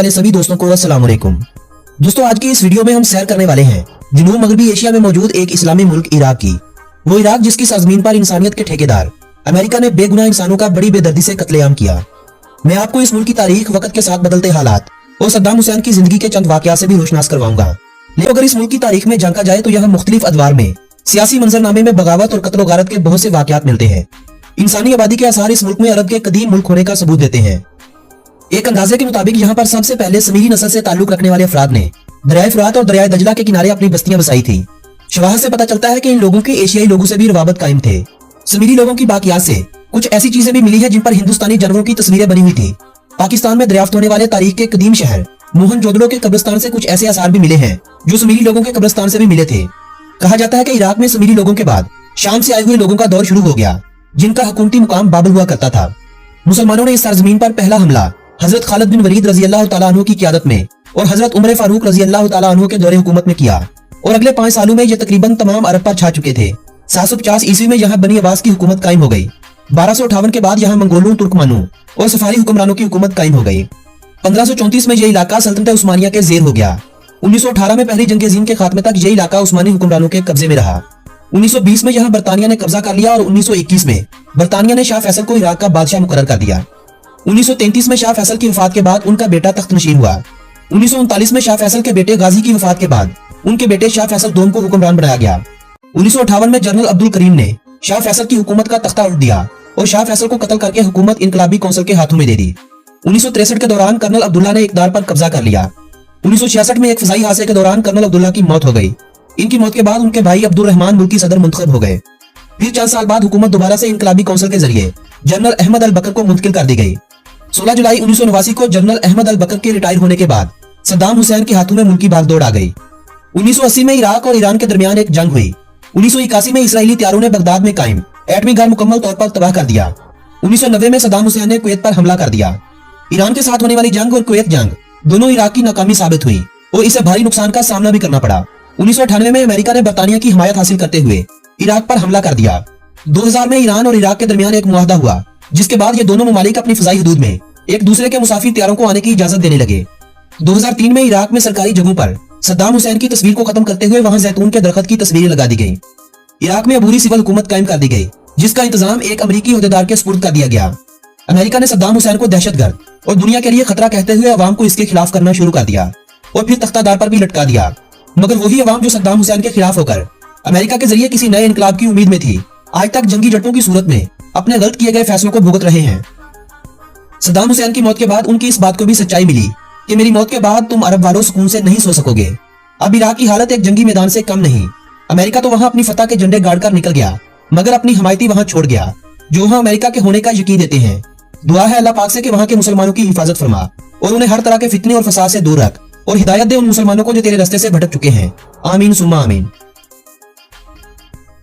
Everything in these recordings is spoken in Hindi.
वाले सभी दोस्तों को अस्सलाम वालेकुम। दोस्तों आज की इस वीडियो में हम सैर करने वाले हैं जनूब मगरबी एशिया में मौजूद एक इस्लामी मुल्क इराक की। वो इराक जिसकी सरजमीन पर इंसानियत के ठेकेदार अमेरिका ने बेगुनाह इंसानों का बड़ी बेदर्दी से कत्लेआम किया। मैं आपको इस मुल्क की तारीख, वक्त के साथ बदलते हालात और सद्दाम हुसैन की जिंदगी के चंद वाकयात से भी रोशनास करवाऊंगा। लेकिन अगर इस मुल्क की तारीख में झांका जाए तो यहाँ मुख्तलिफ अदवार में सियासी मंजरनामे में बगावत और कत्ल गारत के बहुत से वाकयात मिलते हैं। इंसानी आबादी के आसार इस मुल्क में अरब के कदीम मुल्क होने का सबूत देते हैं। एक अंदाजे के मुताबिक यहाँ पर सबसे पहले समीरी नस्ल से ताल्लुक रखने वाले अफराद ने दरियाए फुरात और दरियाए दजला के किनारे अपनी बस्तियां बसाई थी। शवाहद से पता चलता है कि इन लोगों के एशियाई लोगों से भी रवाबत कायम थे। समीरी लोगों की बाकियात से कुछ ऐसी चीजें भी मिली है जिन पर हिंदुस्तानी जानवरों की तस्वीरें बनी हुई थी। पाकिस्तान में दरियाफ्त होने वाले तारीख के कदीम शहर मोहनजोदड़ो के कब्रिस्तान से कुछ ऐसे आसार भी मिले हैं जो समीरी लोगों के कब्रिस्तान से भी मिले थे। कहा जाता है कि इराक में समीरी लोगों के बाद शाम से आए हुए लोगों का दौर शुरू हो गया जिनका हुकूमती मुकाम बाबल हुआ करता था। मुसलमानों ने इस सरजमीन पर पहला हमला हजरत खालिद बिन वलीद रजी अल्लाह तआला अन्हु की क़ियादत में और हजरत उमर फारूक रजी अल्लाह तआला अन्हु के दौरे हुकूमत में किया और अगले 5 सालों में ये तकरीबन तमाम अरब पर छा चुके थे। 750 ईस्वी में यहाँ बनी अब्बास की हुकूमत कायम हो गई। 1258 के बाद यहाँ मंगोलों, तुर्कमानों और सफारी हुक्मरानों की हुकूमत कायम हो गई। 1534 में यह इलाका सल्तनत उस्मानिया के जेर हो गया। 1918 में पहली जंग अज़ीम के खात्मे तक यह इलाका उस्मानी हुक्मरानों के कब्जे में रहा। 1920 में यहाँ बरतानिया ने कब्जा कर लिया और 1921 में बरतानिया ने शाह फैसल को इराक का बादशाह मुकर्रर कर दिया। 1933 में शाह फैसल की वफात के बाद उनका बेटा तख्त नशीन हुआ। 1939 में शाह फैसल के बेटे गाजी की वफात के बाद उनके बेटे शाह फैसल II को हुक्मरान बनाया गया। 1958 में जनरल अब्दुल करीम ने शाह फैसल की हुकूमत का तख्ता उल्ट दिया और शाह फैसल को कत्ल करके हुकूमत इनकलाबी कौंसिल के हाथों में दे दी। 1963 के दौरान कर्नल अब्दुल्ला ने इक़्तिदार पर कब्जा कर लिया। 1966 में एक फजाई हादसे के दौरान कर्नल अब्दुल्ला की मौत हो गई। इनकी मौत के बाद उनके भाई अब्दुल रहमान मुल्की सदर मुंतखब हो गए। फिर 4 साल बाद हुकूमत दोबारा से इनकलाबी कौंसिल के जरिए जनरल अहमद अल बकर को मुंतकिल कर दी गई। 16 जुलाई 1989 को जनरल अहमद अल बकर के रिटायर होने के बाद सद्दाम हुसैन के हाथों में मुल्की भागदौड़ आ गई। 1980 में इराक और ईरान के दरमियान एक जंग हुई। 1981 में इसराइली त्यारों ने बगदाद में कायम एटमी घर मुकम्मल तौर पर तबाह कर दिया। 1990 में सद्दाम हुसैन ने कुवैत पर हमला कर दिया। ईरान के साथ होने वाली जंग और कुवैत जंग दोनों इराक की नाकामी साबित हुई और इसे भारी नुकसान का सामना भी करना पड़ा। 1998 में अमेरिका ने बरतानिया की हिमायत हासिल करते हुए इराक पर हमला कर दिया। 2000 में ईरान और इराक के दरमियान एक मुआहदा हुआ जिसके बाद ये दोनों ममालिक अपनी फजाई हदूद में एक दूसरे के मुसाफिर त्यारों को आने की इजाजत देने लगे। 2003 में इराक में सरकारी जगहों पर सद्दाम हुसैन की तस्वीर को खत्म करते हुए वहां जैतून के दरख्त की तस्वीरें लगा दी गई। इराक में अबूरी सिविल हुकूमत कायम कर दी गई जिसका इंतजाम एक अमरीकी ओहदेदार के सुपुर्द कर दिया गया। अमेरिका ने सद्दाम हुसैन को दहशतगर्द और दुनिया के लिए खतरा कहते हुए अवाम को इसके खिलाफ करना शुरू कर दिया और फिर तख्तादार पर भी लटका दिया। मगर वही अवाम जो सद्दाम हुसैन के खिलाफ होकर अमेरिका के जरिए किसी नए इनकलाब की उम्मीद में थी, आज तक जंगी जटों की सूरत में अपने गलत किए गए फैसलों को भुगत रहे हैं। सद्दाम हुसैन की मौत के बाद उनकी इस बात को भी सच्चाई मिली कि मेरी मौत के बाद तुम अरब वालों सुकून से नहीं सो सकोगे। अब इराक की हालत एक जंगी मैदान से कम नहीं। अमेरिका तो वहां अपनी फतह के झंडे गाड़कर निकल गया मगर अपनी हमायती वहां छोड़ गया जो वहां अमेरिका के होने का यकीन देते हैं। दुआ है अल्लाह पाक से कि वहां के मुसलमानों की हिफाजत फरमा और उन्हें हर तरह के फितने और फसाद से दूर रख और हिदायत दे उन मुसलमानों को जो तेरे रास्ते से भटक चुके हैं। आमीन सुम्मा आमीन।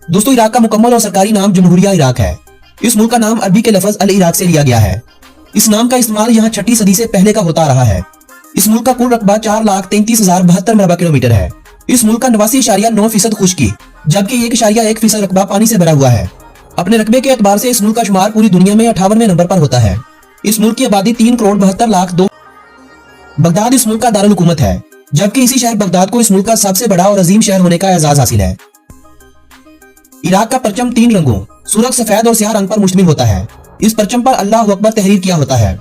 दोस्तों इराक का मुकम्मल और सरकारी नाम जमहूरिया इराक है। इस मुल्क का नाम अरबी के लफ्ज अल इराक से लिया गया है। इस नाम का इस्तेमाल यहाँ 6ठी सदी से पहले का होता रहा है। इस मुल्क का कुल रकबा 4,33,072 मरबा किलोमीटर है। इस मुल्क का 89.9% खुश्की जबकि 1.1% रकबा पानी से भरा हुआ है। अपने रकबे के एतबार से इस मुल्क का शुमार पूरी दुनिया में 58वें नंबर पर होता है। इस मुल्क की आबादी 3,72,00,002। बगदाद इस मुल्क का दारुल हुकूमत है जबकि इसी शहर बगदाद को इस मुल्क का सबसे बड़ा और अजीम शहर होने का एजाज हासिल है। इराक का परचम 3 रंगों सुर्ख, सफेद और स्याह रंग पर मुश्तमिल होता है। इस परचम पर अल्लाह अकबर तहरीर किया होता है।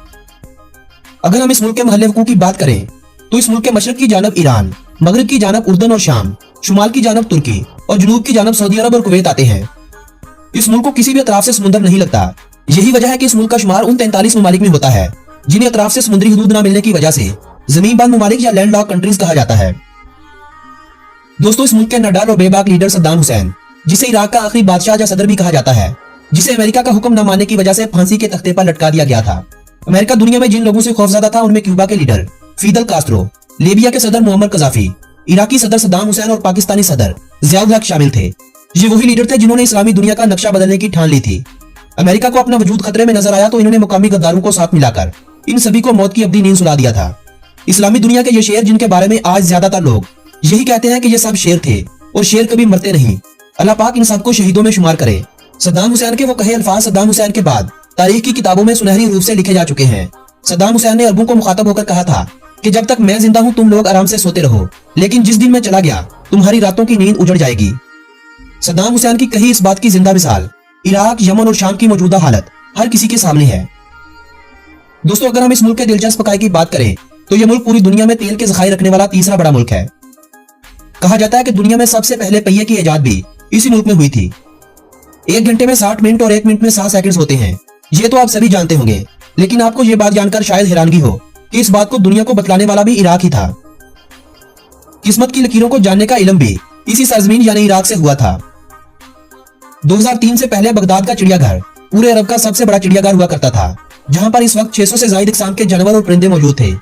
अगर हम इस मुल्क के महल्ले वकूफ की बात करें तो इस मुल्क के मशरक की जानब ईरान, मगरिब की जानब उर्दन और शाम, शुमाल की जानब तुर्की और जुनूब की जानब सऊदी अरब और कुवैत आते हैं। इस मुल्क को किसी भी अतराफ से समुद्र नहीं लगता। यही वजह है कि इस मुल्क का शुमार उन 43 ममालिक में होता है जिन्हें अतराफ से समुद्री हदूद न मिलने की वजह से जमीन बंद ममालिक या लैंड लॉक कंट्रीज कहा जाता है। दोस्तों इस मुल्क के नडाल और बेबाक लीडर सद्दाम हुसैन, जिसे इराक का आखिरी बादशाह या सदर भी कहा जाता है, जिसे अमेरिका का हुक्म न मानने की वजह से फांसी के तख्ते पर लटका दिया गया था। अमेरिका दुनिया में जिन लोगों से खौफजदा था उनमें क्यूबा के लीडर फिदल कास्ट्रो, लीबिया के सदर मुअम्मर कजाफी, इराकी सदर सद्दाम हुसैन और पाकिस्तानी सदर जियाउल हक शामिल थे। ये वही लीडर थे जिन्होंने इस्लामी दुनिया का नक्शा बदलने की ठान ली थी। अमेरिका को अपना वजूद खतरे में नजर आया तो इन्होंने मुकामी गद्दारों को साथ मिलाकर इन सभी को मौत की अवधि नींद सुला दिया था। इस्लामी दुनिया के ये शेर जिनके बारे में आज ज्यादातर लोग यही कहते हैं कि ये सब शेर थे और शेर कभी मरते नहीं, अल्लाह पाक इन सबको शहीदों में शुमार करे। सद्दाम हुसैन के वो कहे अल्फाज सद्दाम हुसैन के बाद तारीख की किताबों में सुनहरी रूप से लिखे जा चुके हैं। सद्दाम हुसैन ने अरबों को मुखातब होकर कहा था कि जब तक मैं जिंदा हूं तुम लोग आराम से सोते रहो, लेकिन जिस दिन मैं चला गया तुम्हारी रातों की नींद उजड़ जाएगी। सद्दाम हुसैन की कही इस बात की जिंदा मिसाल इराक, यमन और शाम की मौजूदा हालत हर किसी के सामने है। दोस्तों, अगर हम इस मुल्क के दिलचस्प पकाए की बात करें तो यह मुल्क पूरी दुनिया में तेल के ज़खायर रखने वाला तीसरा बड़ा मुल्क है। कहा जाता है कि दुनिया में सबसे पहले पहिए की इजाद भी इसी मुल्क में हुई थी। 1 घंटे में 60 मिनट और 1 मिनट में 60 सेकंड्स होते हैं, ये तो आप सभी जानते होंगे। लेकिन आपको यह बात जानकर शायद हैरानगी हो कि इस बात को दुनिया को बतलाने वाला भी इराक ही था। किस्मत की लकीरों को जानने का इल्म भी इसी सरजमीन यानी इराक से हुआ था। 2003 से पहले बगदाद का चिड़ियाघर पूरे अरब का सबसे बड़ा चिड़ियाघर हुआ करता था, जहां पर इस वक्त 600 से ज्यादा इकसाम के जानवर और परिंदे मौजूद थे।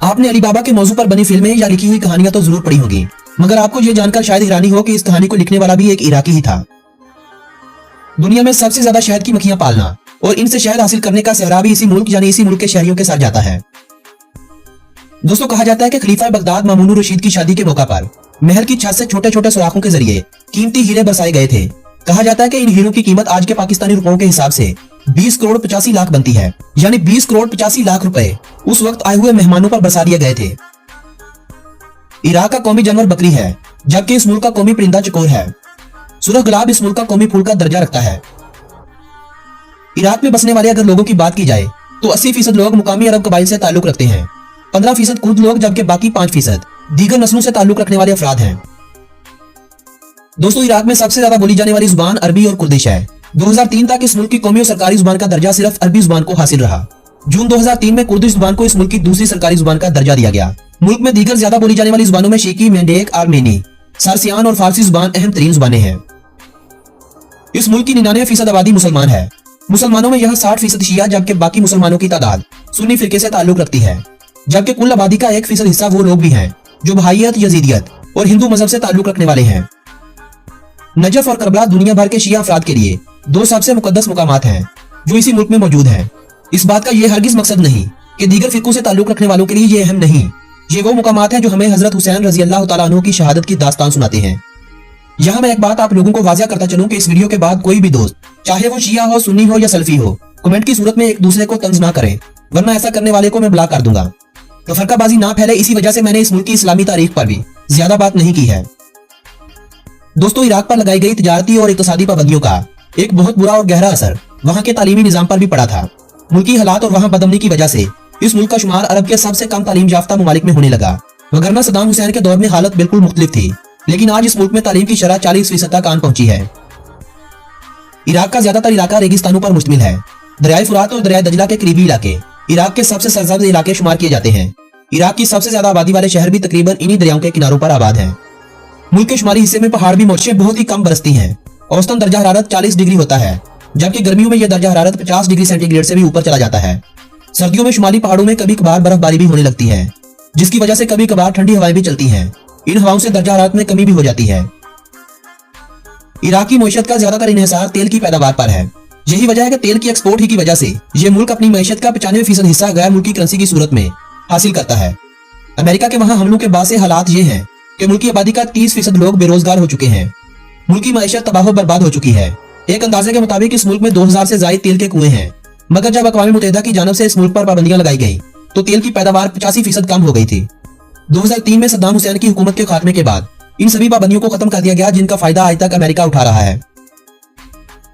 आपने अली बाबा के मौजू पर बनी फिल्में या लिखी हुई कहानियां तो जरूर पढ़ी होगी, मगर आपको यह जानकर शायद हैरानी हो कि इस कहानी को लिखने वाला भी एक इराकी ही था। दुनिया में सबसे ज्यादा शहद की मक्खियां पालना और इनसे शहद हासिल करने का सेहरा भी इसी मुल्क यानी इसी मुल्क के शहरियों के साथ जाता है। दोस्तों, कहा जाता है कि खलीफा बगदाद मामून रशीद की शादी के मौका पर महल की छत से छोटे छोटे सुराखों के जरिए कीमती हीरे बरसाए गए थे। कहा जाता है कि इन हीरों की कीमत आज के पाकिस्तानी रुपयों के हिसाब से 20 करोड़ 85 लाख बनती है, यानी 20 करोड़ 85 लाख रुपए उस वक्त आए हुए मेहमानों पर बरसा दिए गए थे। इराक का कौमी जानवर बकरी है, जबकि इस मुल्क का कौमी परिंदा चकोर है। सुरख गुलाब इस मुल्क का कौमी फूल का दर्जा रखता है। इराक में बसने वाले अगर लोगों की बात की जाए तो 80% लोग मुकामी अरब कबाइल से ताल्लुक रखते हैं, 15% कुर्द लोग, जबकि बाकी 5% दीगर नस्लों से ताल्लुक रखने वाले अफराद हैं। दोस्तों, इराक में सबसे ज्यादा बोली जाने वाली जुबान अरबी और कुर्दिश है। 2003 तक इस मुल्क की कौमी और सरकारी जुबान का दर्जा सिर्फ अरबी जुबान को हासिल रहा। जून 2003 में कुर्दिश जुबान को इस मुल्क की दूसरी सरकारी जुबान का दर्जा दिया गया। मुल्क में दीगर ज्यादा बोली जाने वाली जुबानों में शीकी, मेंडेक, आर्मेनी, सार्सियान और फारसी जुबान अहम तरीन जुबानें हैं। इस मुल्क की 99% आबादी मुसलमान है। मुसलमानों में यहाँ 60% शिया, जबकि बाकी मुसलमानों की तादाद सुन्नी फिरके से ताल्लुक रखती है। जबकि कुल आबादी का 1% हिस्सा वो लोग भी हैं जो बहाइयत, यजीदियत और हिंदू मजहब से ताल्लुक रखने वाले हैं। नजफ और करबला दुनिया भर के शिया अफराद के लिए 2 सबसे मुकद्दस मुकामात हैं जो इसी मुल्क में मौजूद हैं। इस बात का यह हरगिज मकसद नहीं कि दीगर फिरकों से ताल्लुक रखने वालों के लिए ये अहम नहीं। ये वो मुकामात हैं जो हमें हजरत हुसैन रजी अल्लाह तआला अन्हु की शहादत की दास्तान सुनाते हैं। यहाँ मैं एक बात आप लोगों को वाज़िया करता चलूं कि इस वीडियो के बाद कोई भी दोस्त, चाहे वो शिया हो, सुन्नी हो या सल्फी हो, कमेंट की सूरत में एक दूसरे को तंज ना करे, वरना ऐसा करने वाले को मैं ब्लॉक कर दूंगा। तो फरकाबाजी ना फैले, इसी वजह से मैंने इस मुल्क की इस्लामी तारीख पर भी ज्यादा बात नहीं की है। दोस्तों, इराक पर लगाई गई तिजारती और इक्तिसादी पाबंदियों का एक बहुत बुरा और गहरा असर वहाँ के तालीमी निजाम पर भी पड़ा था। मुल्की हालात और वहाँ बदअमनी की वजह से इस मुल्क का शुमार अरब के सबसे कम तालीम याफ्ता ममालिक में होने लगा। वगरना सद्दाम हुसैन के दौर में हालत बिल्कुल मुख्तलिफ थी, लेकिन आज इस मुल्क में तालीम की शरह 40% तक आन पहुंची है। इराक का ज्यादातर इलाका रेगिस्तानों पर मुश्तमिल है। दरियाए फुरात और दरियाए दजला के करीबी इलाके इराक के सबसे सरसब्ज इलाके शुमार किए जाते हैं। इराक की सबसे ज्यादा आबादी वाले शहर भी तकरीबन इन्हीं दरियाओं के किनारों पर आबाद हैं। मुल्क के शुमारी हिस्से में पहाड़ भी मोर्चे बहुत ही कम बरसती हैं। औसतन दर्जा हरारत 40 डिग्री होता है, जबकि गर्मियों में यह दर्जा हरारत 50 डिग्री सेंटीग्रेड से भी ऊपर चला जाता है। सर्दियों में शुमाली पहाड़ों में कभी कभार बर्फबारी भी होने लगती है, जिसकी वजह से कभी कभार ठंडी हवाएं भी चलती हैं। इन हवाओं से दर्जा हरारत में कमी भी हो जाती है। इराक की मईशत का ज्यादातर इन्हिसार तेल की पैदावार पर है। यही वजह है कि तेल की एक्सपोर्ट ही की वजह से यह मुल्क अपनी मईशत का 95% हिस्सा गैर मुल्की करेंसी की सूरत में हासिल करता है। अमेरिका के वहां हमलों के बाद से हालात ये हैं कि मुल्क की आबादी का 30% लोग बेरोजगार हो चुके हैं। मुल्क की मईशत तबाह बर्बाद हो चुकी है। एक अंदाजे के मुताबिक इस मुल्क में 2000 से ज्यादा तेल के कुएं हैं, मगर जब अक़वाम मुत्तहिदा की जानिब से इस मुल्क पर पाबंदियां लगाई गई तो तेल की पैदावार 85% कम हो गई थी। 2003 में सद्दाम हुसैन की हुकूमत के खात्मे के बाद इन सभी पाबंदियों को खत्म कर दिया गया, जिनका फायदा आज तक अमेरिका उठा रहा है।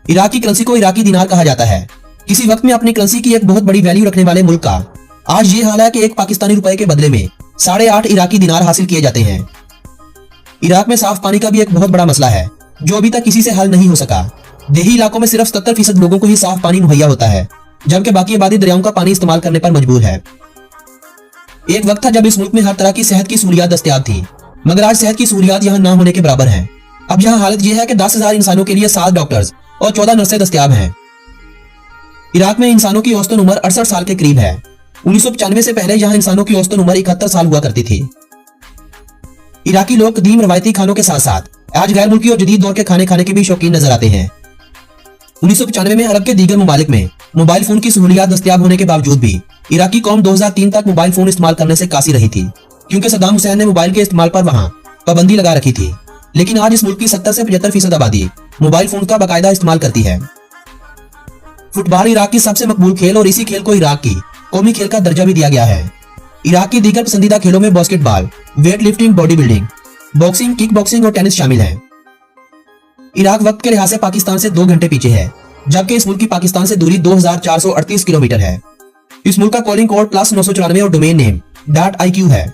इराक की करेंसी को इराकी दिनार कहा जाता है। किसी वक्त में अपनी करेंसी की एक बहुत बड़ी वैल्यू रखने वाले मुल्क का आज ये हाल है कि एक पाकिस्तानी रुपए के बदले में 8.5 इराकी दिनार हासिल किए जाते हैं। इराक में साफ पानी का भी एक बहुत बड़ा मसला है, जो अभी तक किसी से हल नहीं हो सका। देही इलाकों में सिर्फ 77% लोगों को ही साफ पानी मुहैया होता है, जबकि बाकी आबादी दरियाओं का पानी इस्तेमाल करने पर मजबूर है। एक वक्त था जब इस मुल्क में हर तरह की सेहत की सहूलियात दस्तयाब थी, मगर आज सेहत की सहूलियात यहाँ ना होने के बराबर हैं। अब यहाँ हालत यह है कि 10,000 इंसानों के लिए 7 डॉक्टर्स और 14 नर्सें दस्तयाब हैं। इराक में इंसानों की औसतन उम्र 68 साल के करीब है। 1995 से पहले यहाँ इंसानों की औसतन उम्र 71 साल हुआ करती थी। इराकी लोग कदीम रवायती खानों के साथ साथ आज गैर मुल्की और जदीद दौर के खाने खाने के भी शौकीन नजर आते हैं। 1995 में अरब के दीगर ममालिक में मोबाइल फोन की सहूलियात दस्तयाब होने के बावजूद भी इराकी कौम 2003 तक मोबाइल फोन इस्तेमाल करने से कासी रही थी, क्योंकि सद्दाम हुसैन ने मोबाइल के इस्तेमाल पर वहां पाबंदी लगा रखी थी। लेकिन आज इस मुल्क की 70 से 75% आबादी मोबाइल फोन का बाकायदा इस्तेमाल करती है। फुटबॉल इराक की सबसे मकबूल खेल और इसी खेल को इराक की कौमी खेल का दर्जा भी दिया गया है। इराक की दीगर पसंदीदा खेलों में basketball, weight lifting, body building, boxing, kick boxing और टेनिस शामिल हैं। इराक वक्त के लिहाज से पाकिस्तान से 2 घंटे पीछे है, जबकि इस मुल्क की पाकिस्तान से दूरी 2438 किलोमीटर है। इस मुल्क का कॉलिंग कोड +994 और डोमेन नेम .iq है।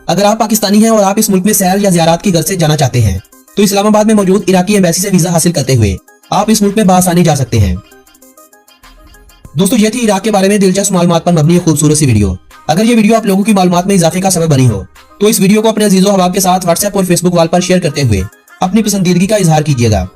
अगर आप पाकिस्तानी हैं और आप इस मुल्क में सैर या ज़ियारत की गर्ज से जाना चाहते हैं तो इस्लामाबाद में मौजूद इराकी एम्बेसी से वीजा हासिल करते हुए आप इस मुल्क में बआसानी जा सकते हैं। दोस्तों, ये थी इराक के बारे में दिलचस्प मालूमात पर मबनी खूबसूरत सी वीडियो। अगर ये वीडियो आप लोगों की मालूमात में इजाफे का सबब बनी हो तो इस वीडियो को अपने अजीजों अहबाब के साथ व्हाट्सएप और फेसबुक वाल पर शेयर करते हुए अपनी पसंदीदगी का इजहार कीजिएगा।